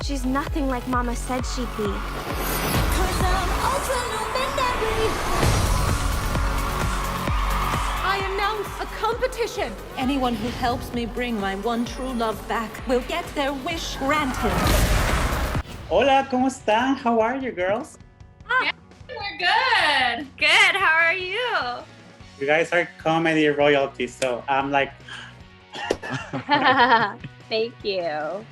She's nothing like Mama said she'd be. I announce a competition. Anyone who helps me bring my one true love back will get their wish granted. Hola, ¿cómo están? How are you, girls? Yeah, we're good. Good, how are you? You guys are comedy royalty, so I'm like... Thank you.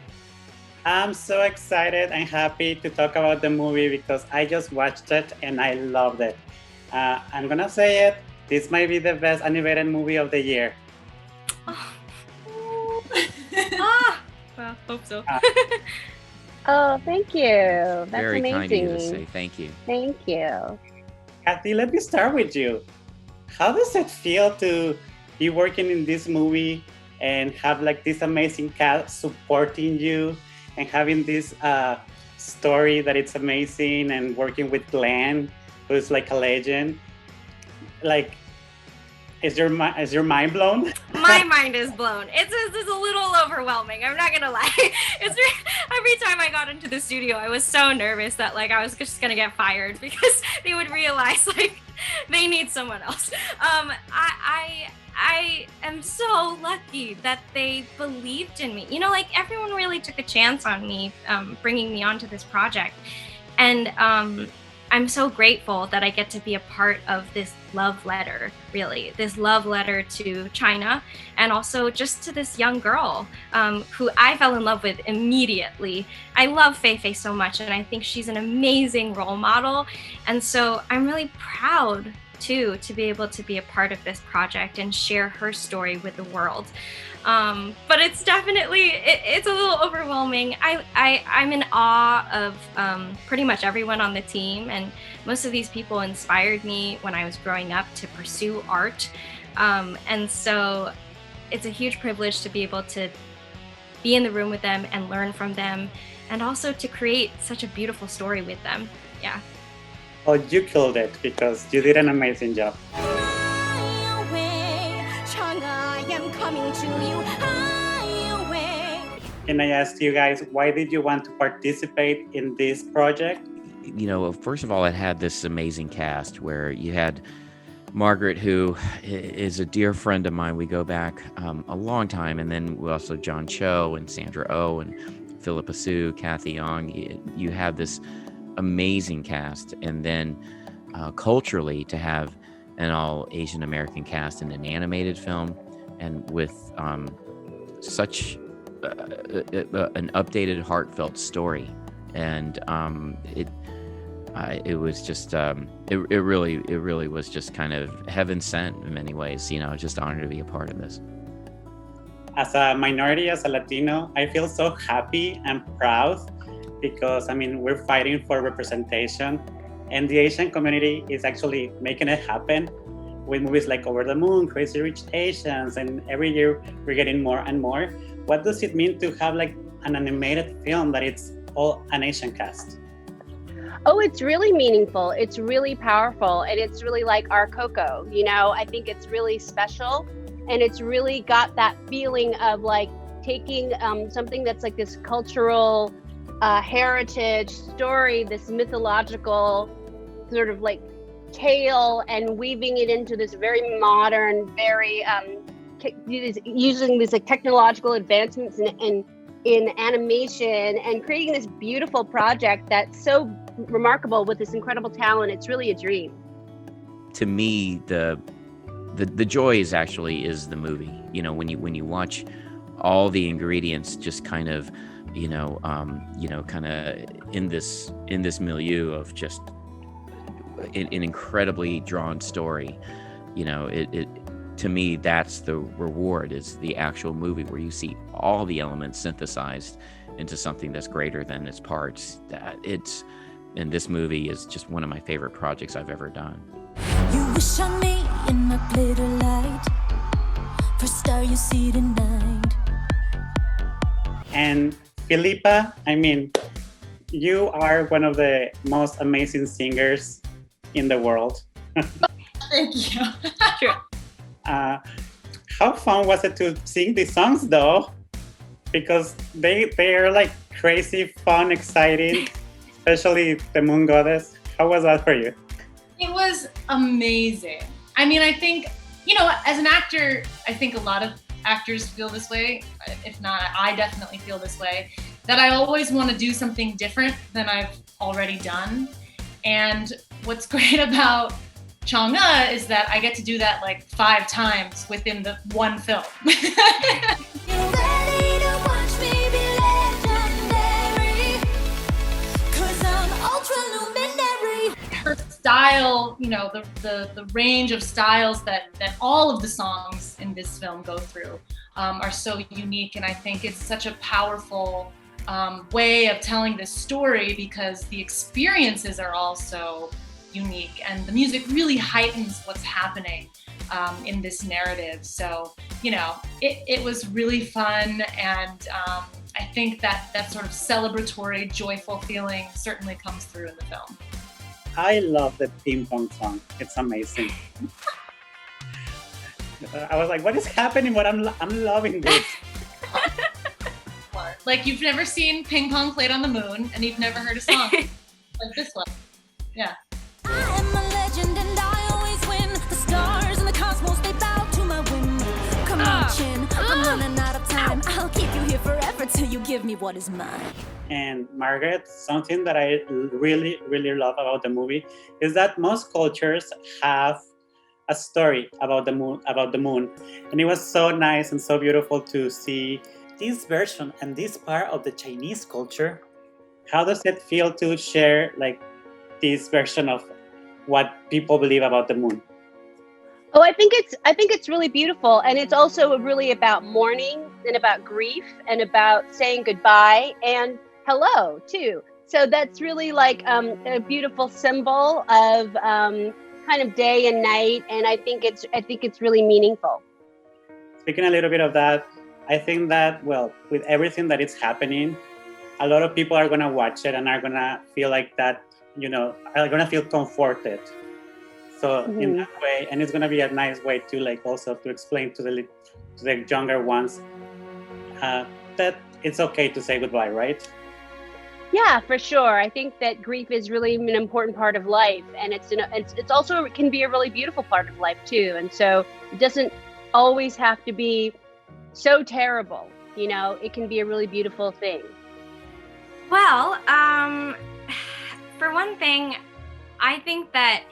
I'm so excited and happy to talk about the movie because I just watched it and I loved it. I'm gonna say it, this might be the best animated movie of the year. Well, hope so. Oh, thank you. That's Very amazing. kind of you to say thank you. Thank you. Kathy, let me start with you. How does it feel to be working in this movie and have like this amazing cast supporting you and having this story that it's amazing and working with Glenn, who's like a legend? Like, is your mind blown? My mind is blown. It's a little overwhelming. I'm not gonna lie. Every time I got into the studio, I was so nervous that like I was just gonna get fired because they would realize like they need someone else. I am so lucky that they believed in me. You know, like everyone really took a chance on me, bringing me onto this project, and I'm so grateful that I get to be a part of this love letter, really, this love letter to China and also just to this young girl who I fell in love with immediately. I love Fei Fei so much and I think she's an amazing role model. And so I'm really proud too to be able to be a part of this project and share her story with the world. But it's definitely, it's a little overwhelming. I'm in awe of pretty much everyone on the team, and most of these people inspired me when I was growing up to pursue art. And so it's a huge privilege to be able to be in the room with them and learn from them, and also to create such a beautiful story with them. Yeah. Oh, you killed it because you did an amazing job. Can I ask you guys, why did you want to participate in this project? You know, first of all, it had this amazing cast where you had Margaret, who is a dear friend of mine. We go back a long time. And then we also John Cho and Sandra Oh and Phillipa Soo, Kathy Young. You have this amazing cast. And then culturally, to have an all Asian American cast in an animated film and with such an updated, heartfelt story, and it was just it really was just kind of heaven sent in many ways. You know, just honored to be a part of this. As a minority, as a Latino, I feel so happy and proud because I mean we're fighting for representation, and the Asian community is actually making it happen with movies like Over the Moon, Crazy Rich Asians, and every year we're getting more and more. What does it mean to have like an animated film that it's all an Asian cast? Oh, it's really meaningful. It's really powerful. And it's really like our Coco, you know, I think it's really special. And it's really got that feeling of like taking something that's like this cultural heritage story, this mythological sort of like tale, and weaving it into this very modern, very using these like technological advancements in animation and creating this beautiful project that's so remarkable with this incredible talent. It's really a dream. To me, the joy is the movie. You know, when you watch all the ingredients just kind of, kind of in this milieu of just an incredibly drawn story. You know, it to me, that's the reward, is the actual movie where you see all the elements synthesized into something that's greater than its parts. And this movie is just one of my favorite projects I've ever done. You wish on me in my glitter light, for star you see tonight. And Phillipa, I mean, you are one of the most amazing singers in the world. Thank you. How fun was it to sing these songs though? because they are like crazy, fun, exciting, especially the Moon Goddess. How was that for you? It was amazing. I mean, I think, you know, as an actor, I think a lot of actors feel this way. If not, I definitely feel this way, that I always want to do something different than I've already done. And what's great about Chang'e is that I get to do that like 5 times within the one film. You're ready to watch me be legendary, 'cause I'm ultra luminary. Her style, you know, the range of styles that all of the songs in this film go through are so unique, and I think it's such a powerful way of telling this story because the experiences are all so unique, and the music really heightens what's happening in this narrative. So, you know, it was really fun, and I think that sort of celebratory, joyful feeling certainly comes through in the film. I love the ping pong song. It's amazing. I was like, what is happening? I'm loving this. Like, you've never seen ping pong played on the moon, and you've never heard a song like this one. Yeah. I am a legend and I always win. The stars and the cosmos, they bow to my whim. Come on, Chin, I'm running out of time. I'll keep you here forever till you give me what is mine. And Margaret, something that I really, really love about the movie is that most cultures have a story about the moon. And it was so nice and so beautiful to see this version and this part of the Chinese culture. How does it feel to share like this version of what people believe about the moon? Oh, I think it's really beautiful, and it's also really about mourning and about grief and about saying goodbye and hello too. So that's really like a beautiful symbol of kind of day and night, and I think it's really meaningful. Speaking a little bit of that, I think that, well, with everything that is happening, a lot of people are gonna watch it and are gonna feel like that, you know, are gonna feel comforted. So in that way, and it's gonna be a nice way to like also to explain to the younger ones that it's okay to say goodbye, right? Yeah, for sure. I think that grief is really an important part of life, and it's also it can be a really beautiful part of life too. And so it doesn't always have to be so terrible, you know. It can be a really beautiful thing. Well, for one thing, I think that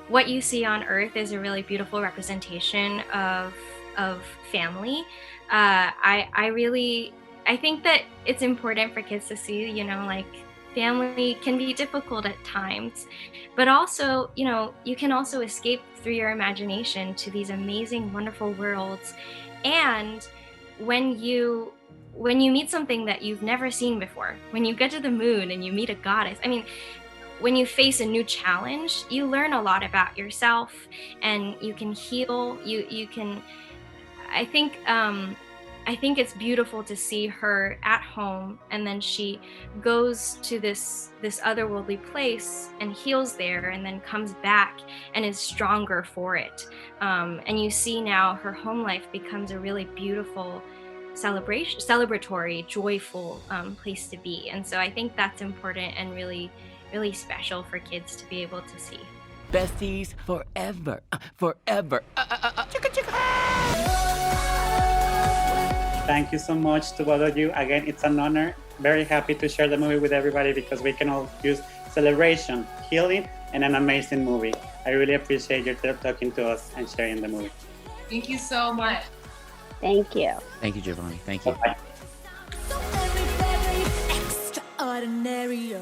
what you see on Earth is a really beautiful representation of family. I think that it's important for kids to see, you know, like family can be difficult at times, but also, you know, you can also escape through your imagination to these amazing, wonderful worlds. And when you meet something that you've never seen before, when you get to the moon and you meet a goddess, I mean, when you face a new challenge, you learn a lot about yourself, and you can heal. You can. I think it's beautiful to see her at home, and then she goes to this otherworldly place and heals there, and then comes back and is stronger for it. And you see now her home life becomes a really beautiful celebratory, joyful place to be. And so I think that's important and really, really special for kids to be able to see. Besties forever, forever. Thank you so much to both of you. Again, it's an honor. Very happy to share the movie with everybody because we can all use celebration, healing, and an amazing movie. I really appreciate your talking to us and sharing the movie. Thank you so much. Thank you. Thank you, Giovanni. Thank you. Bye. So very, very extraordinary.